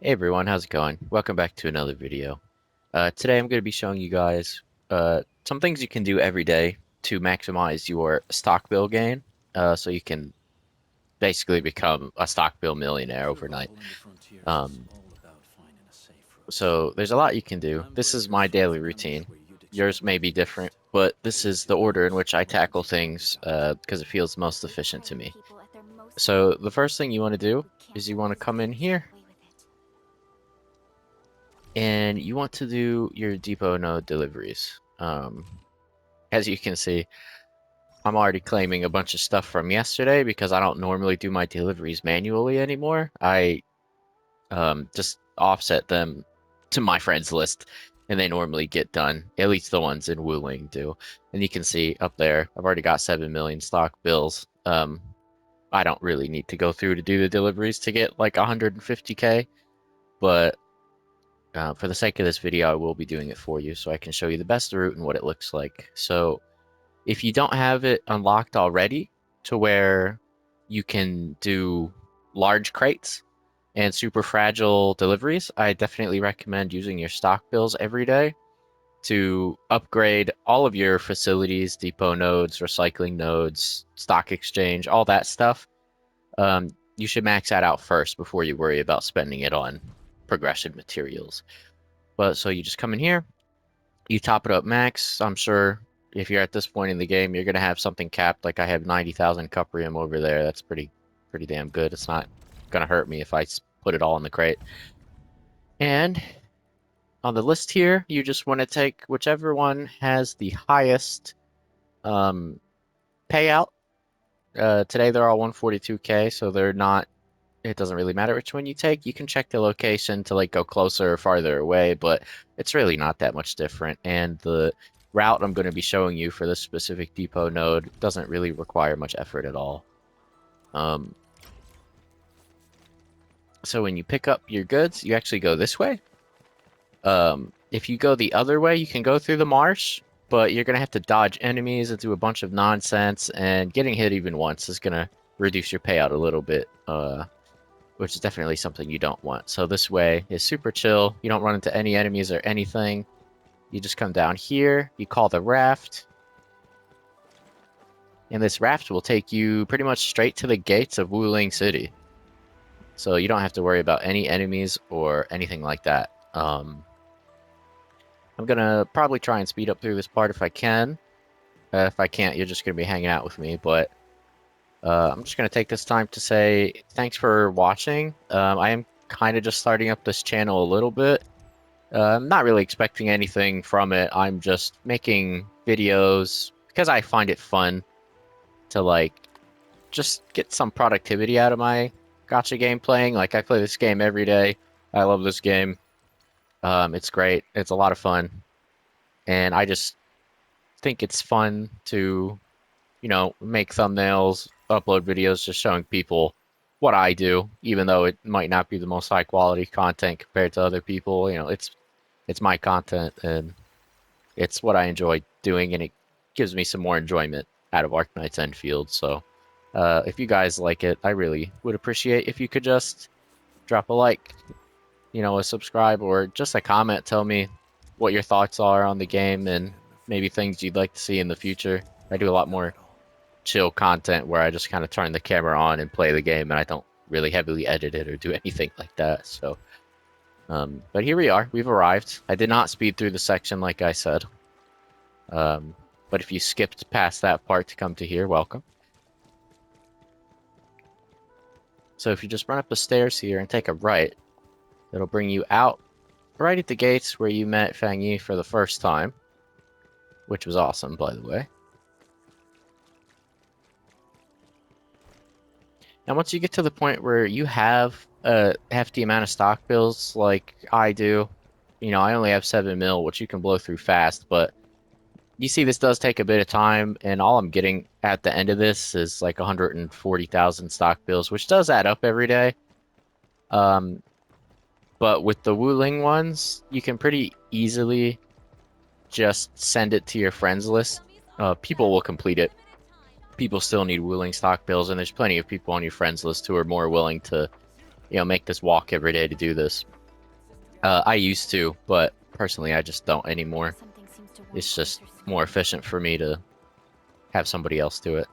Hey everyone, how's it going? Welcome back to another video. Today I'm going to be showing you guys some things you can do every day to maximize your stock bill gain, so you can basically become a stock bill millionaire overnight. Survival in the frontiers is Um, all about finding a safe route. so there's a lot you can But do. I'm This is brave enough my to make daily an ambush routine. where you'd Yours expect may me be to different, rest. but this is the order in Deliveries, which I tackle once upon a things time. because it feels most Hate efficient to finding me. people at their most So vulnerable. the first thing you want to do We can't is you let want to these come in demons get here away with it. and you want to do your depot node deliveries. As you can see, I'm already claiming a bunch of stuff from yesterday because I don't normally do my deliveries manually anymore. I just offset them to my friends list, and they normally get done. At least the ones in Wuling do. And you can see up there, I've already got 7 million stock bills. I don't really need to go through to do the deliveries to get like 150k, but for the sake of this video, I will be doing it for you so I can show you the best route and what it looks like. So if you don't have it unlocked already to where you can do large crates and super fragile deliveries, I definitely recommend using your stock bills every day to upgrade all of your facilities, depot nodes, recycling nodes, stock exchange, all that stuff. You should max that out first before you worry about spending it on progression materials. But so you just come in here, you top it up max. I'm sure if you're at this point in the game, you're gonna have something capped. Like I have 90,000 cuprium over there. That's pretty damn good. It's not gonna hurt me if I put it all in the crate. And on the list here, you just want to take whichever one has the highest um, payout. Today they're all 142k, so they're not. It doesn't really matter which one you take. You can check the location to like go closer or farther away, but it's really not that much different. And the route I'm going to be showing you for this specific depot node doesn't really require much effort at all. Um, so when you pick up your goods, you actually go this way. If you go the other way, you can go through the marsh, but you're going to have to dodge enemies and do a bunch of nonsense, and getting hit even once is going to reduce your payout a little bit. Which is definitely something you don't want. So this way is super chill. You don't run into any enemies or anything. You just come down here, you call the raft, and this raft will take you pretty much straight to the gates of Wuling City. So you don't have to worry about any enemies or anything like that. I'm gonna probably try and speed up through this part if I can. If I can't, you're just gonna be hanging out with me, but I'm just going to take this time to say thanks for watching. I am kind of just starting up this channel a little bit. I'm not really expecting anything from it. I'm just making videos because I find it fun to like just get some productivity out of my gotcha game playing. Like I play this game every day. I love this game. It's great. It's a lot of fun, and I just think it's fun to make thumbnails, upload videos just showing people what I do, even though it might not be the most high quality content compared to other people. It's my content and it's what I enjoy doing, and it gives me some more enjoyment out of Arknights Endfield. So, if you guys like it, I really would appreciate if you could just drop a like, a subscribe, or just a comment. Tell me what your thoughts are on the game and And the maybe future things you'd like to see in the future. I do a might lot end up more at all. chill content where I just kind of turn the camera on and play the game, and I don't really heavily edit it or do anything like that. So, but here we are. We've arrived. I did not speed through the section like I said. Um, but if you skipped past that part to come to here, welcome. So if you just run up the stairs here and take a right, it'll bring you out right at the gates where you met Fang Yi for the first time, which was awesome, by the way. Now, once you get to the point where you have a hefty amount of stock bills like I do, I only have 7 mil, which you can blow through fast, but you see this does take a bit of time, and all I'm getting at the end of this is like 140,000 stock bills, which does add up every day. Um, but with the Wuling ones, you can pretty easily just send it to your friends list. People will complete it. People still need Wuling stock bills, and there's plenty of people on your friends list who are more willing to make this walk every day to do this. I used to, but personally, I just don't anymore. It's just more efficient for me to have somebody else do it.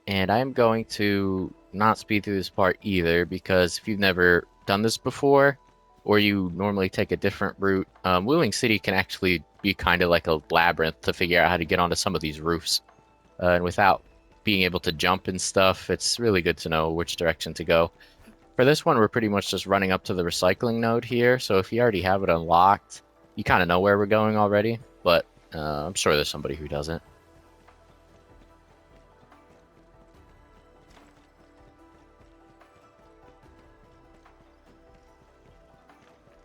And I'm going to not speed through this part either, because if you've never done this before, or you normally take a different route, Wheeling City can actually be kind of like a labyrinth to figure out how to get onto some of these roofs. And without being able to jump and stuff, it's really good to know which direction to go. For this one, we're pretty much just running up to the recycling node here, so if you already have it unlocked, you kind of know where we're going already, but I'm sure there's somebody who doesn't.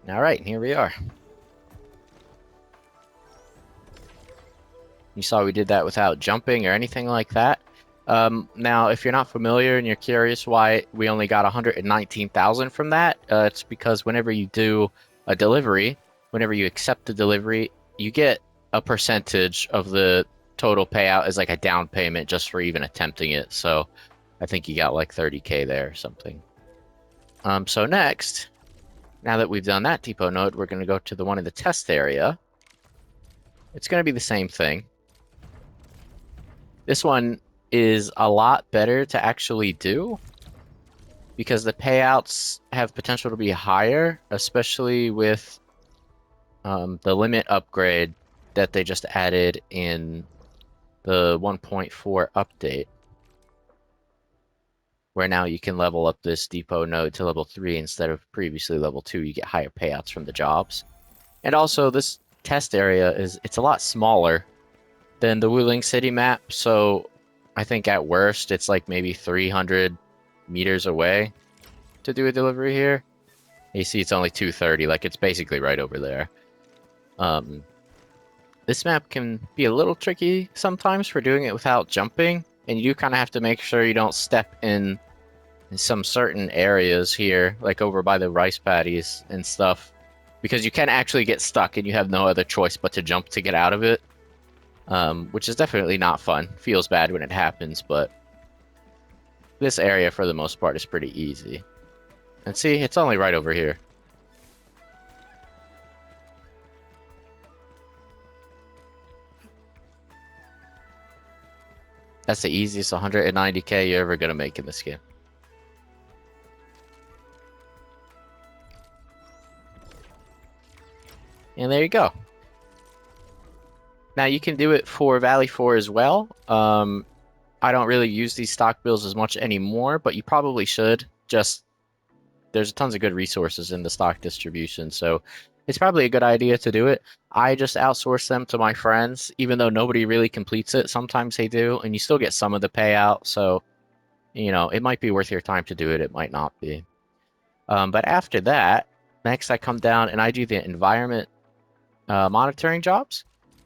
All right, here we are. You saw we did that without jumping or anything like that. Now, if you're not familiar and you're curious why we only got 119,000 from that, it's because whenever you do a delivery, whenever you accept the delivery, you get a percentage of the total payout as like a down payment just for even attempting it. So I think you got like 30K there or something. So next, now that we've done that depot node, we're going to go to the one in the test area. It's going to be the same thing. This one is a lot better to actually do because the payouts have potential to be higher, especially with the limit upgrade that they just added in the 1.4 update, where now you can level up this depot node to level 3 instead of previously level 2. You get higher payouts from the jobs. And also, this test area it's a lot smaller than the Wuling City map, so I think at worst it's like maybe 300 meters away to do a delivery here. You see it's only 230, like it's basically right over there. This map can be a little tricky sometimes for doing it without jumping, and you do kind of have to make sure you don't step in some certain areas here, like over by the rice paddies and stuff, because you can actually get stuck and you have no other choice but to jump to get out of it. Which is definitely not fun. Feels bad when it happens, but this area, for the most part, is pretty easy. And see, it's only right over here. That's the easiest 190K you're ever going to make in this game. And there you go. Now you can do it for Valley 4 as well. I don't really use these stock bills as much anymore, but you probably should. Just there's tons of good resources in the stock distribution, so it's probably a good idea to do it. I just outsource them to my friends, even though nobody really completes it. Sometimes they do, and you still get some of the payout, so it might be worth your time to do it. It might not be. But after that, next I come down and I do the environment monitoring jobs.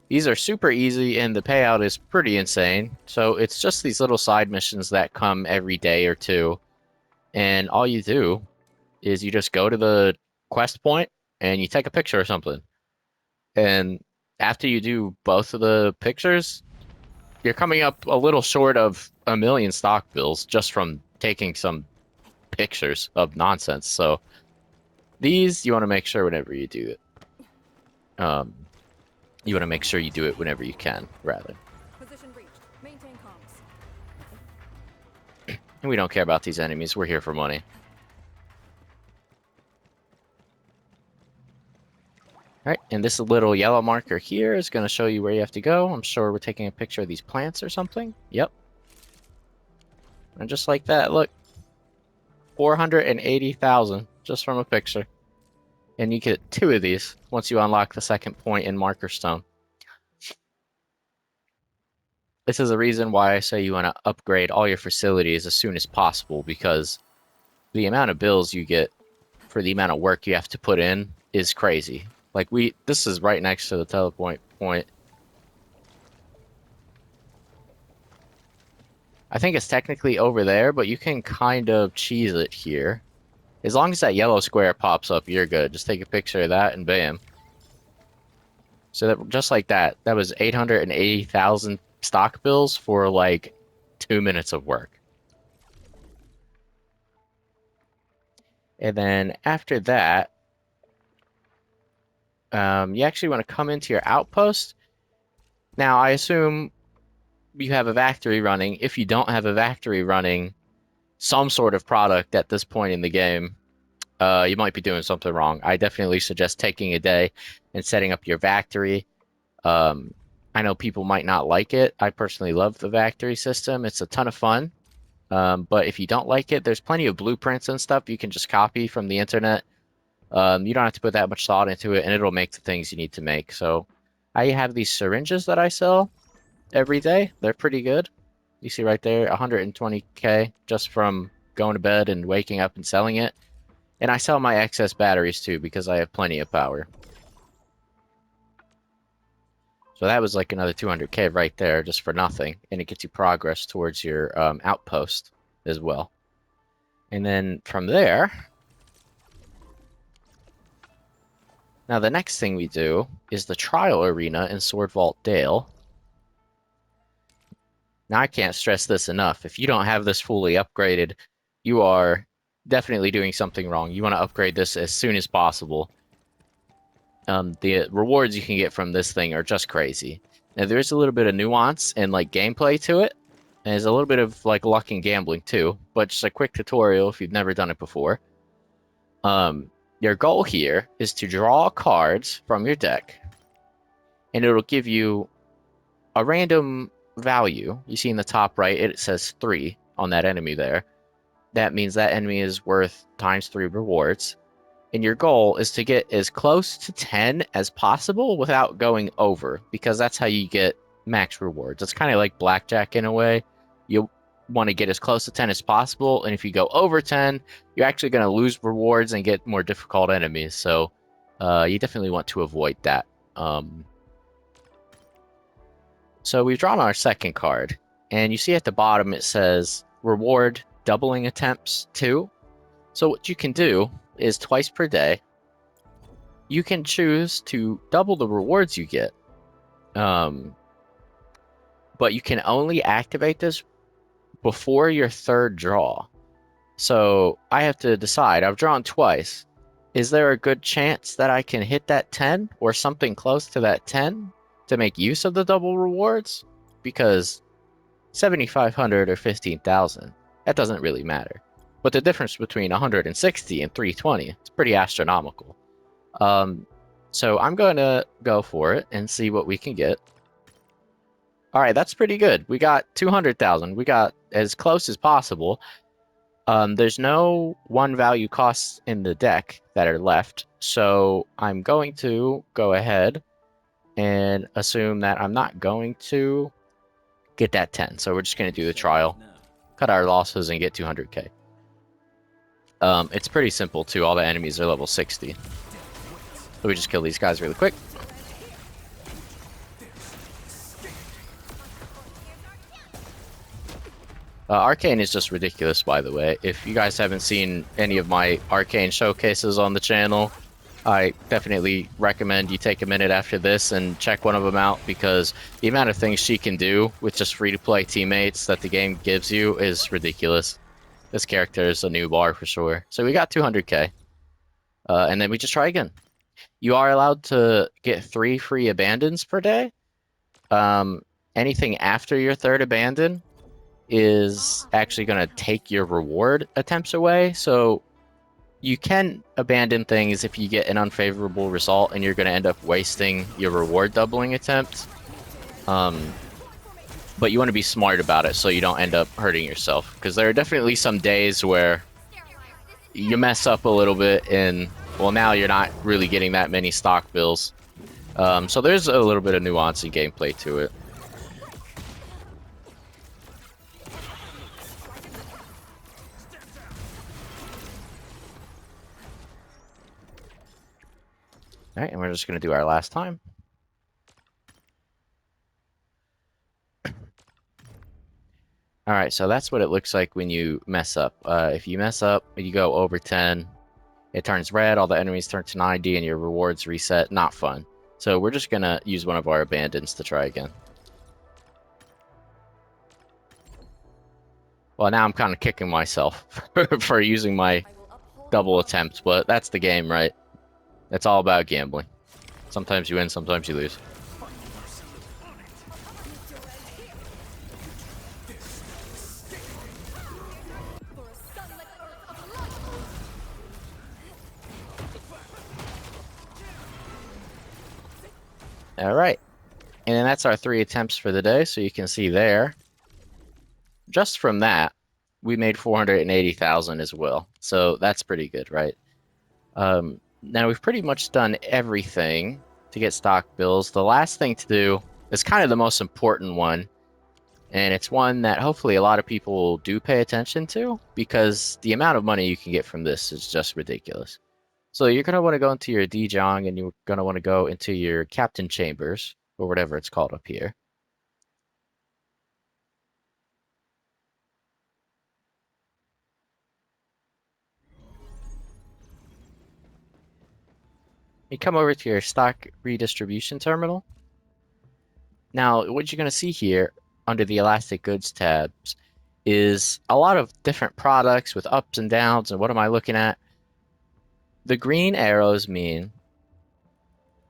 These are super easy and the payout is pretty insane. So it's just these little side missions that come every day or two. And all you do is you just go to the quest point and you take a picture or something. And after you do both of the pictures, you're coming up a little short of 1,000,000 stock bills just from taking some pictures of nonsense. So these you want to make sure whenever you do it. You want to make sure you do it whenever you can, rather. Position reached. Maintain comms. And we don't care about these enemies. We're here for money. Alright, and this little yellow marker here is going to show you where you have to go. I'm sure we're taking a picture of these plants or something. Yep. And just like that, look. 480,000 just from a picture. And you get 2 of these once you unlock the second point in Marker Stone. This is the reason why I say you want to upgrade all your facilities as soon as possible, because the amount of bills you get for the amount of work you have to put in is crazy. Like this is right next to the teleport point. I think it's technically over there, but you can kind of cheese it here. As long as that yellow square pops up, you're good. Just take a picture of that and bam. So that just like that, that was 880,000 stock bills for like 2 minutes of work. And then after that, you actually want to come into your outpost. Now, I assume you have a factory running. If you don't have a factory running, some sort of product at this point in the game, you might be doing something wrong. I definitely suggest taking a day and setting up your factory. Um, I know people might not like it. I personally love the factory system. It's a ton of fun. But if you don't like it, there's plenty of blueprints and stuff you can just copy from the internet. You don't have to put that much thought into it, and it'll make the things you need to make. So I have these syringes that I sell every day. They're pretty good. You see right there, 120K just from going to bed and waking up and selling it. And I sell my excess batteries too because I have plenty of power. So that was like another 200K right there just for nothing. And it gets you progress towards your outpost as well. And then from there, now the next thing we do is the trial arena in Sword Vault Dale. Now I can't stress this enough. If you don't have this fully upgraded, you are definitely doing something wrong. You want to upgrade this as soon as possible. The rewards you can get from this thing are just crazy. Now there's a little bit of nuance and like gameplay to it. And there's a little bit of like luck and gambling too, but just a quick tutorial if you've never done it before. Your goal here is to draw cards from your deck, and it'll give you a random value. You see in the top right, it says 3 on that enemy there. That means that enemy is worth ×3 rewards. And your goal is to get as close to 10 as possible without going over, because that's how you get max rewards. It's kind of like blackjack in a way. You want to get as close to 10 as possible, and if you go over 10, you're actually going to lose rewards and get more difficult enemies. So you definitely want to avoid that. So we've drawn our second card, and you see at the bottom it says reward doubling attempts 2. So what you can do is twice per day, you can choose to double the rewards you get. But you can only activate this before your third draw. So I have to decide. I've drawn twice. Is there a good chance that I can hit that 10 or something close to that 10 to make use of the double rewards? Because 7,500 or 15,000, that doesn't really matter. But the difference between 160 and 320 is pretty astronomical. So I'm going to go for it and see what we can get. All right, that's pretty good. We got 200,000. We got as close as possible. There's no one value costs in the deck that are left, so I'm going to go ahead and assume that I'm not going to get that 10. So we're just going to do the trial, cut our losses, and get 200K. It's pretty simple too. All the enemies are level 60. So we just kill these guys really quick. Arcane is just ridiculous, by the way. If you guys haven't seen any of my Arcane showcases on the channel, I definitely recommend you take a minute after this and check one of them out, because the amount of things she can do with just free-to-play teammates that the game gives you is ridiculous. This character is a new bar for sure. So we got 200K. And then we just try again. You are allowed to get 3 free abandons per day. Anything after your third abandon is actually going to take your reward attempts away. So you can abandon things if you get an unfavorable result and you're going to end up wasting your reward doubling attempts. But you want to be smart about it so you don't end up hurting yourself, because there are definitely some days where you mess up a little bit and, well, now you're not really getting that many stock bills. So there's a little bit of nuance in gameplay to it. All right, and we're just going to do our last time. All right, so that's what it looks like when you mess up. If you mess up, you go over 10, it turns red, all the enemies turn to 90, and your rewards reset. Not fun. So we're just gonna use one of our abandons to try again. Well, now I'm kind of kicking myself for using my I will uphold double the attempt, but that's the game, right? It's all about gambling. Sometimes you win, sometimes you lose. for a sunlit earth of light. All right. And then that's our 3 attempts for the day. So you can see there, just from that, we made 480,000 as well. So that's pretty good, right? Now we've pretty much done everything to get stock bills. The last thing to do is kind of the most important one. And it's one that hopefully a lot of people do pay attention to because the amount of money you can get from this is just ridiculous. So you're going to want to go into your Dejong and you're going to want to go into your Captain Chambers or whatever it's called up here. You come over to your stock redistribution terminal. Now, what you're going to see here under the Elastic Goods tabs is a lot of different products with ups and downs. And what am I looking at? The green arrows mean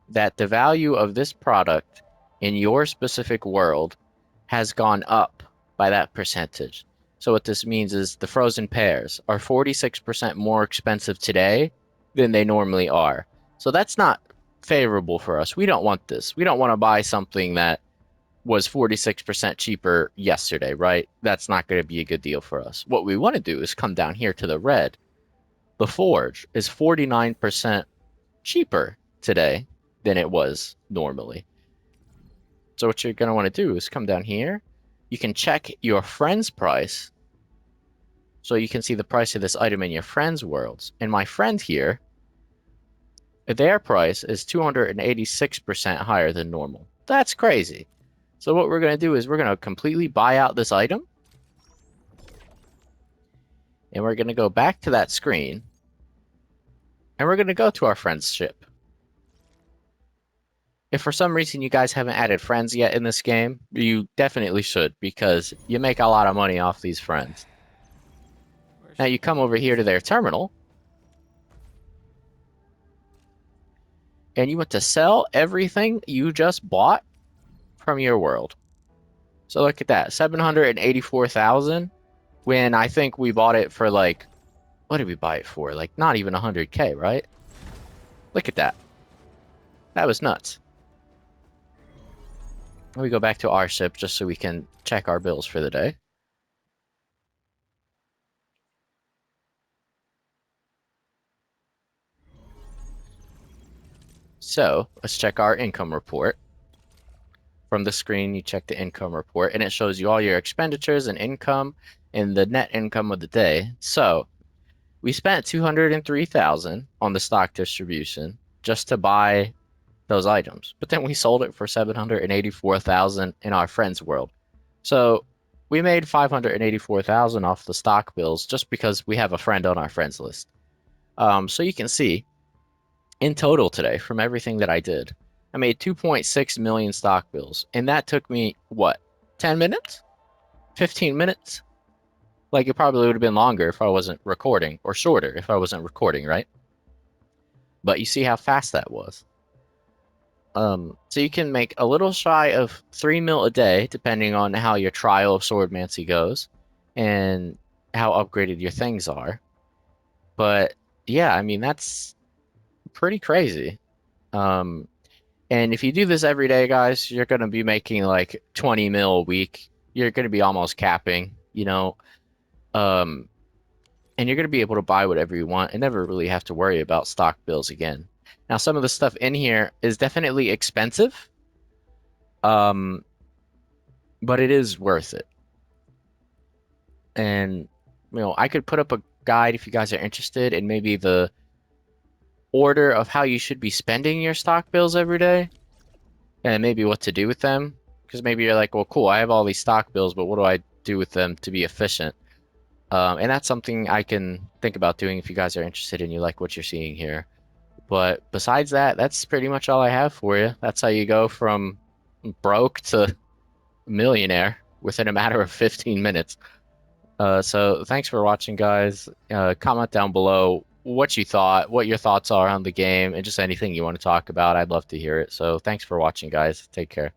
that the value of this product in your specific world has gone up by that percentage. So what this means is the frozen pears are 46% more expensive today than they normally are. So that's not favorable for us. We don't want this. We don't want to buy something that was 46% cheaper yesterday, right? That's not going to be a good deal for us. What we want to do is come down here to the red. The Forge is 49% cheaper today than it was normally. So what you're going to want to do is come down here. You can check your friend's price. So you can see the price of this item in your friend's worlds. And my friend here, their price is 286% higher than normal. That's crazy. So what we're going to do is we're going to completely buy out this item. And we're going to go back to that screen. And we're going to go to our friend's ship. If for some reason you guys haven't added friends yet in this game, you definitely should because you make a lot of money off these friends. Now you come over here to their terminal. And you want to sell everything you just bought from your world. So look at that, 784,000 when I think we bought it for like, what did we buy it for? Like not even 100K, right? Look at that. That was nuts. Let me go back to our ship just so we can check our bills for the day. So let's check our income report. From the screen, you check the income report, and it shows you all your expenditures and income and the net income of the day. So we spent 203,000 on the stock distribution just to buy those items, but then we sold it for 784,000 in our friend's world. So we made 584,000 off the stock bills just because we have a friend on our friends list. So you can see in total today from everything that I did, I made 2.6 million stock bills, and that took me what, 10 minutes? 15 minutes? Like it probably would have been longer if I wasn't recording, or shorter if I wasn't recording, right? But you see how fast that was. So you can make a little shy of 3 mil a day, depending on how your trial of Swordmancy goes, and how upgraded your things are. But yeah, I mean that's pretty crazy. And if you do this every day, guys, you're gonna be making like 20 mil a week. You're gonna be almost capping, you know. Um, and you're going to be able to buy whatever you want and never really have to worry about stock bills again. Now, some of the stuff in here is definitely expensive, but it is worth it. And, I could put up a guide if you guys are interested in maybe the order of how you should be spending your stock bills every day and maybe what to do with them. Because maybe you're like, well, cool, I have all these stock bills, but what do I do with them to be efficient? And that's something I can think about doing if you guys are interested and you like what you're seeing here. But besides that, that's pretty much all I have for you. That's how you go from broke to millionaire within a matter of 15 minutes. So thanks for watching, guys. Comment down below what you thought, what your thoughts are on the game, and just anything you want to talk about. I'd love to hear it. So thanks for watching, guys. Take care.